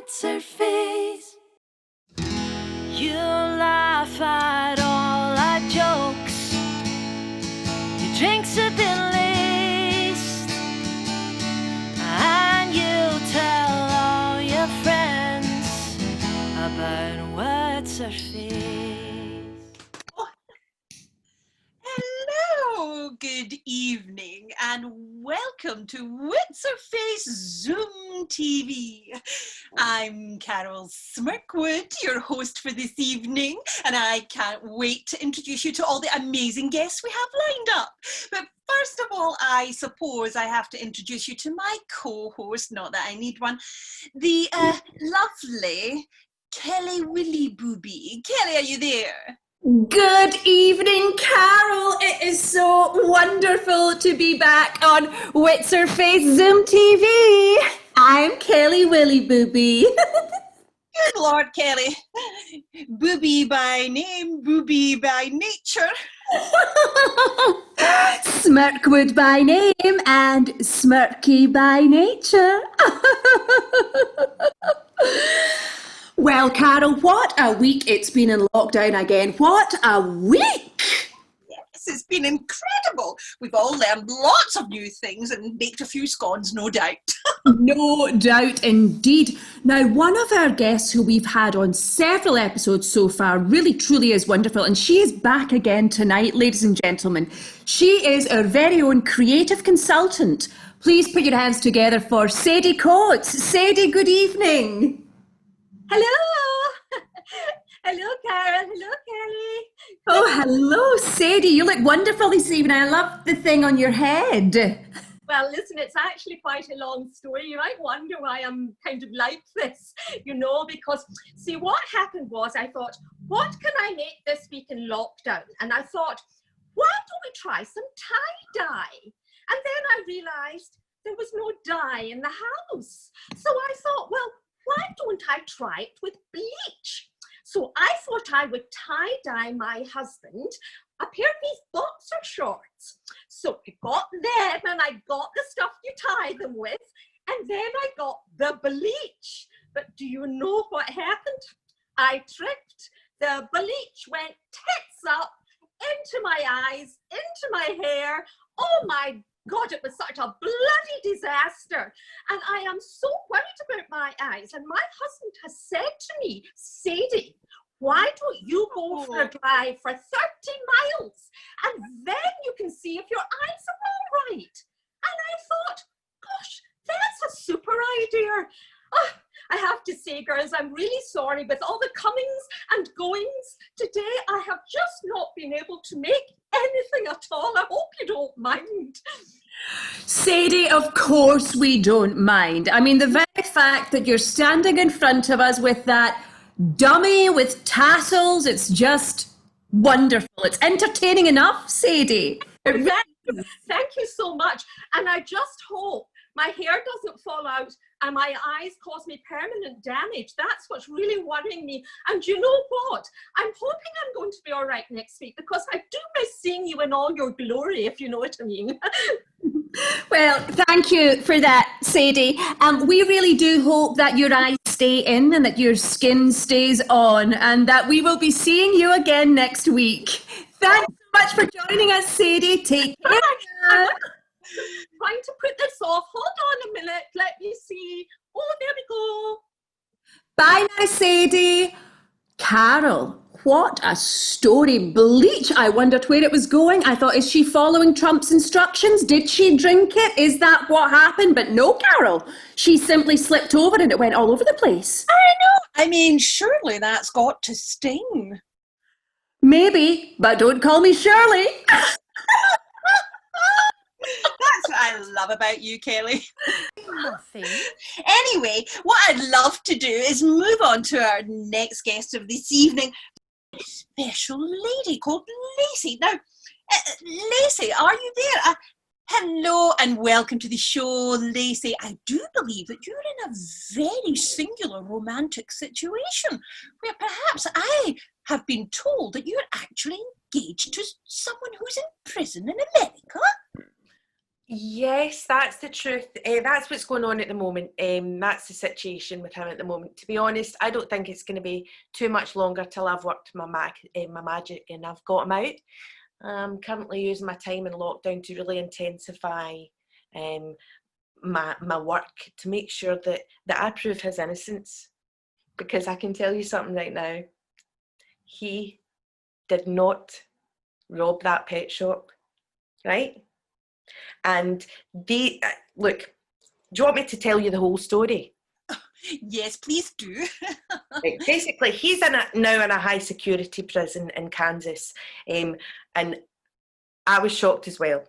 Witsherface. You laugh at all our jokes. Your drinks have been laced, and you tell all your friends about Witsherface. Hello, good evening, and welcome to Witsherface Zoom TV. I'm Carol Smirkwood, your host for this evening, and I can't wait to introduce you to all the amazing guests we have lined up. But first of all, I suppose I have to introduce you to my co-host, not that I need one, the lovely Kelly Willy Booby. Kelly, are you there? Good evening, Carol. It is so wonderful to be back on Witsherface Zoom TV. I'm Kelly Willy Booby. Good Lord, Kelly. Booby by name, booby by nature. Smirkwood by name and smirky by nature. Well, Carol, what a week it's been in lockdown again. What a week! Yes, it's been incredible. We've all learned lots of new things and baked a few scones, no doubt. No doubt indeed. Now, one of our guests who we've had on several episodes so far really truly is wonderful, and she is back again tonight, ladies and gentlemen. She is our very own creative consultant. Please put your hands together for Sadie Coates. Sadie, good evening. Hello! Hello, Carol. Hello, Kelly. Oh, hello, Sadie. You look wonderful this evening. I love the thing on your head. Well, listen, it's actually quite a long story. You might wonder why I'm kind of like this, because, see, what happened was I thought, what can I make this week in lockdown? And I thought, why don't we try some tie-dye? And then I realised there was no dye in the house. So I thought, well, why don't I try it with bleach? So I thought I would tie-dye my husband a pair of these boxer shorts. So I got them and I got the stuff you tie them with, and then I got the bleach. But do you know what happened? I tripped. The bleach went tits up into my eyes, into my hair. Oh my God, it was such a bloody disaster. And I am so worried about my eyes. And my husband has said to me, Sadie, why don't you go for a drive for 30 miles? And then you can see if your eyes are all right. And I thought, gosh, that's a super idea. Oh, I have to say, girls, I'm really sorry with all the comings and goings. Today, I have just not been able to make anything at all. I hope you don't mind. Sadie, of course we don't mind. I mean, the very fact that you're standing in front of us with that dummy with tassels, it's just wonderful. It's entertaining enough, Sadie. Thank you so much. And I just hope my hair doesn't fall out and my eyes cause me permanent damage. That's what's really worrying me. And you know what? I'm hoping I'm going to be all right next week, because I do miss seeing you in all your glory, if you know what I mean. Well, thank you for that, Sadie. We really do hope that your eyes stay in and that your skin stays on, and that we will be seeing you again next week. Thanks so much for joining us, Sadie. Take care. I'm trying to put this off. Hold on a minute. Let me see. Oh, there we go. Bye now, Sadie. Carol, what a story. Bleach. I wondered where it was going. I thought, is she following Trump's instructions? Did she drink it? Is that what happened? But no, Carol. She simply slipped over and it went all over the place. I know. I mean, surely that's got to sting. Maybe, but don't call me Shirley. That's what I love about you, Kelly. Nothing. Anyway, what I'd love to do is move on to our next guest of this evening, a special lady called Lacey. Now, Lacey, are you there? Hello and welcome to the show, Lacey. I do believe that you're in a very singular romantic situation where perhaps I have been told that you're actually engaged to someone who's in prison in America. Yes, that's the truth. That's what's going on at the moment. That's the situation with him at the moment. To be honest, I don't think it's going to be too much longer till I've worked my magic and I've got him out. I'm currently using my time in lockdown to really intensify my work to make sure that I prove his innocence. Because I can tell you something right now. He did not rob that pet shop, right? And look, do you want me to tell you the whole story? Yes, please do. Right, basically, he's now in a high security prison in Kansas. And I was shocked as well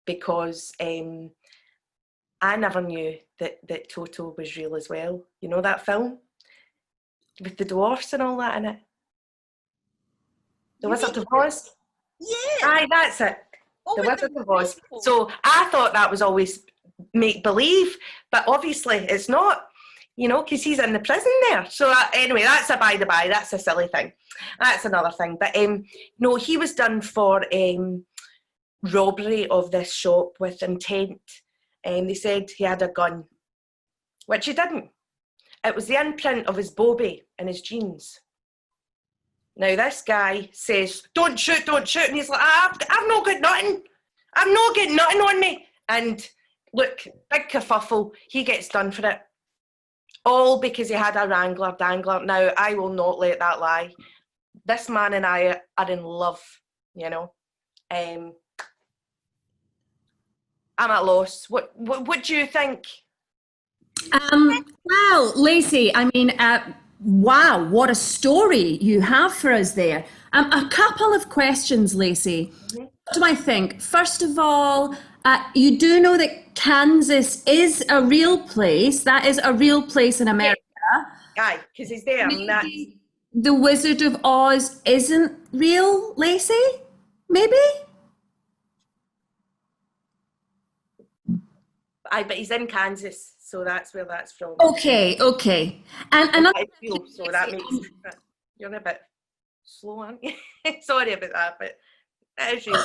because I never knew that Toto was real as well. You know that film? With the dwarfs and all that in it? The Wizard of Oz? Yeah. Aye, that's it. Oh, The with Wizard the of Oz. rainbow. So I thought that was always make-believe, but obviously it's not, you know, because he's in the prison there. So anyway, that's a by the by. That's a silly thing. That's another thing. But no, he was done for robbery of this shop with intent. They said he had a gun, which he didn't. It was the imprint of his bobby in his jeans. Now this guy says, don't shoot, and he's like, I've not got nothing. I've not got nothing on me. And look, big kerfuffle, he gets done for it. All because he had a Wrangler dangler. Now, I will not let that lie. This man and I are in love, you know. I'm at loss. What do you think? Well, Lacey, I mean, wow, what a story you have for us there. A couple of questions, Lacey. What do I think? First of all, you do know that Kansas is a real place. That is a real place in America. Aye, because he's there. And that's, Maybe the Wizard of Oz isn't real, Lacey? Maybe? aye, but he's in Kansas, so that's where that's from. Okay. And another I feel, so that makes you're a bit slow, aren't you? Sorry about that, but that is really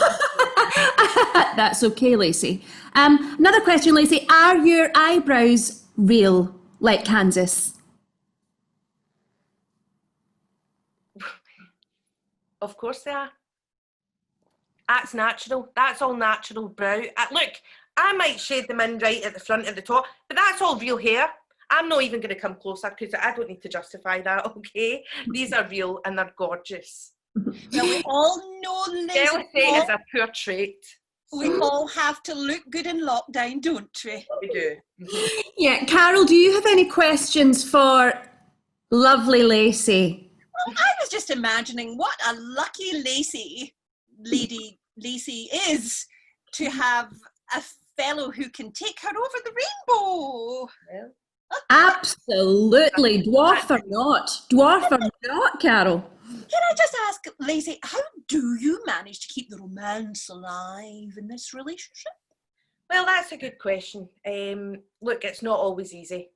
That's okay, Lacey. Another question, Lacey. Are your eyebrows real, like Kansas? Of course they are. That's natural. That's all natural brow. Look, I might shade them in right at the front at the top, but that's all real hair. I'm not even going to come closer because I don't need to justify that, okay? These are real and they're gorgeous. Well, we all know, Liz, Jealousy is a poor trait. we all have to look good in lockdown, don't we? We do. Yeah, Carol, do you have any questions for lovely Lacey? Well, I was just imagining what a lucky lady Lacey is to have a fellow who can take her over the rainbow. Well, Absolutely. Dwarf or not, Carol. Can I just ask, Lacey, how do you manage to keep the romance alive in this relationship? well, that's a good question. Look, it's not always easy.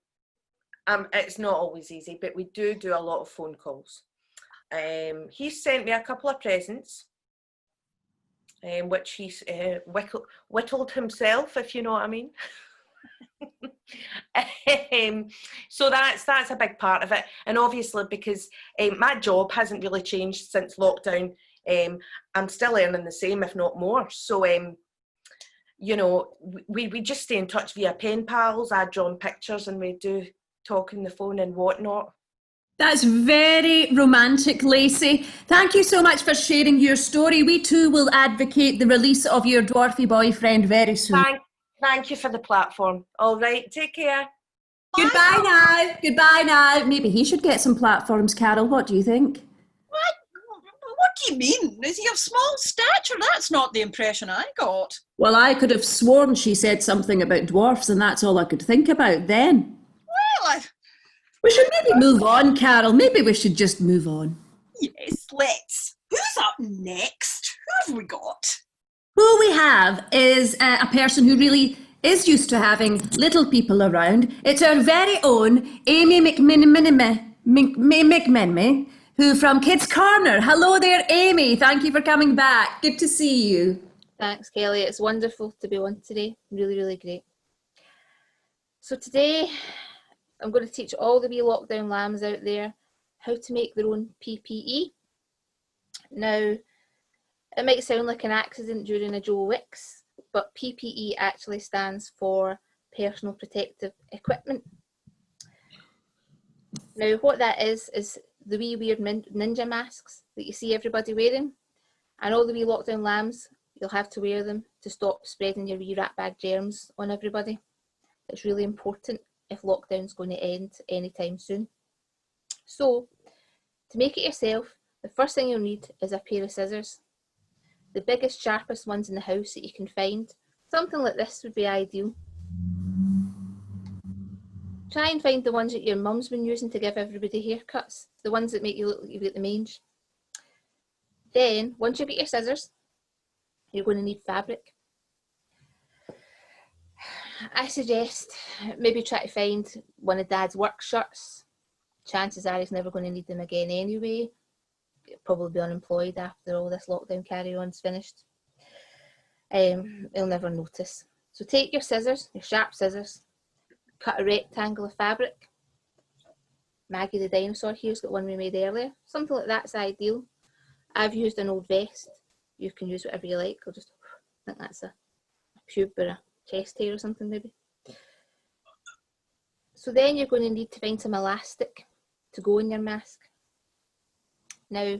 It's not always easy, but we do a lot of phone calls. He sent me a couple of presents, which he's whittled himself, if you know what I mean. So that's a big part of it, and obviously because my job hasn't really changed since lockdown, I'm still earning the same, if not more. So you know, we just stay in touch via pen pals. I draw him pictures and we do talk on the phone and whatnot. That's very romantic, Lacey. Thank you so much for sharing your story. We too will advocate the release of your dwarfy boyfriend very soon. Thank you for the platform. All right, take care. Goodbye now. Maybe he should get some platforms, Carol. What do you think? What do you mean? Is he of small stature? That's not the impression I got. Well, I could have sworn she said something about dwarfs, and that's all I could think about then. Well, We should maybe move on, Carol. Maybe we should just move on. yes, let's. Who's up next? Who have we got? Who we have is a person who really is used to having little people around. It's our very own Amy McMenemy, who from Kids Corner. Hello there, Amy. Thank you for coming back. Good to see you. Thanks, Kelly. It's wonderful to be on today. Really, really great. So today, I'm going to teach all the wee lockdown lambs out there how to make their own PPE. Now, it might sound like an accident during a Joe Wicks, but PPE actually stands for Personal Protective Equipment. Now, what that is the wee weird ninja masks that you see everybody wearing, and all the wee lockdown lambs, you'll have to wear them to stop spreading your wee rat bag germs on everybody. It's really important if lockdown's going to end anytime soon. So, to make it yourself, the first thing you'll need is a pair of scissors. The biggest, sharpest ones in the house that you can find. Something like this would be ideal. Try and find the ones that your mum's been using to give everybody haircuts, the ones that make you look like you've got the mange. Then, once you've got your scissors, you're going to need fabric. I suggest maybe try to find one of Dad's work shirts. Chances are he's never going to need them again anyway. He'll probably be unemployed after all this lockdown carry-on's finished. He'll never notice. So take your scissors, your sharp scissors, cut a rectangle of fabric. Maggie the dinosaur here's got one we made earlier. Something like that's ideal. I've used an old vest. You can use whatever you like. I think that's a pube or a chest hair or something maybe. So then you're going to need to find some elastic to go in your mask. Now,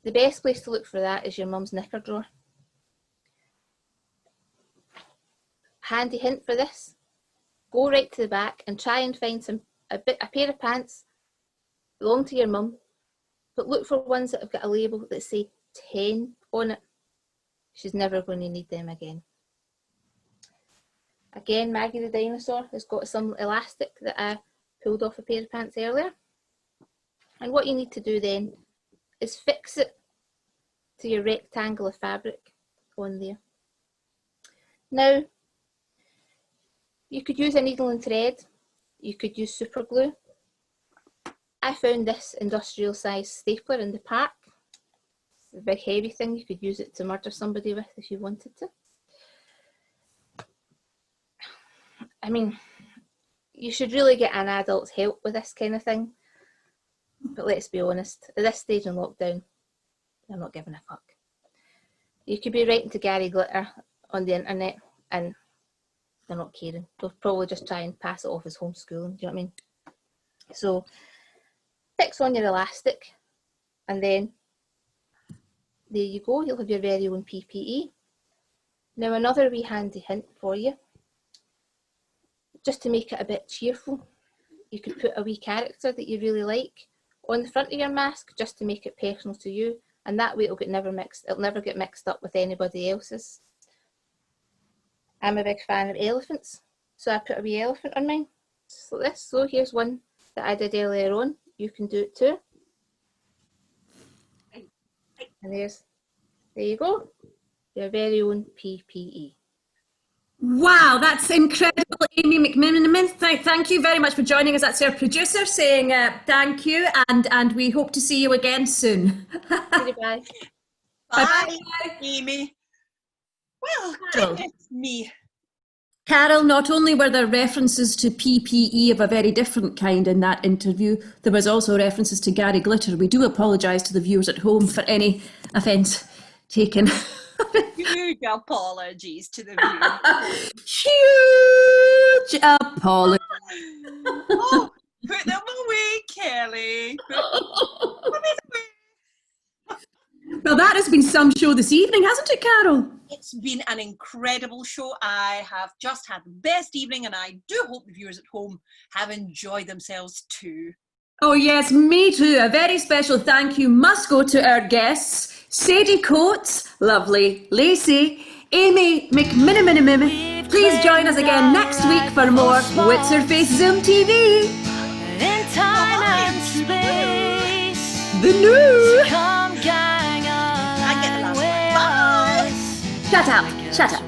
the best place to look for that is your mum's knicker drawer. Handy hint for this, go right to the back and try and find a pair of pants belong to your mum, but look for ones that have got a label that say 10 on it. She's never going to need them again. Again, Maggie the dinosaur has got some elastic that I pulled off a pair of pants earlier. And what you need to do then is fix it to your rectangle of fabric on there. Now, you could use a needle and thread. You could use super glue. I found this industrial size stapler in the park. A big heavy thing, you could use it to murder somebody with if you wanted to. I mean, you should really get an adult's help with this kind of thing. But let's be honest, at this stage in lockdown, I'm not giving a fuck. You could be writing to Gary Glitter on the internet and they're not caring. They'll probably just try and pass it off as homeschooling, do you know what I mean? So, fix on your elastic and then there you go, you'll have your very own PPE. Now another wee handy hint for you, just to make it a bit cheerful, you could put a wee character that you really like on the front of your mask just to make it personal to you, and that way it'll never get mixed up with anybody else's. I'm a big fan of elephants, so I put a wee elephant on mine, just like this. So here's one that I did earlier on, you can do it too. And there you go, your very own PPE. Wow, that's incredible, Amy McMiniman. Thank you very much for joining us. That's our producer saying thank you, and we hope to see you again soon. Goodbye. Bye, Amy. Well, goodness me. Carol, not only were there references to PPE of a very different kind in that interview, there was also references to Gary Glitter. We do apologise to the viewers at home for any offence taken. Huge apologies to the viewers. Huge apologies. Oh, put them away, Kelly. Put them away. Well, that has been some show this evening, hasn't it, Carol? It's been an incredible show. I have just had the best evening, and I do hope the viewers at home have enjoyed themselves too. Oh yes, me too. A very special thank you must go to our guests, Sadie Coates, lovely Lacey, Amy McMiniman. Please join us again next week for more Witsherface Zoom TV. In time and space, The new. come gang I get the along last one. with Bye. us. Shut up. Shut up.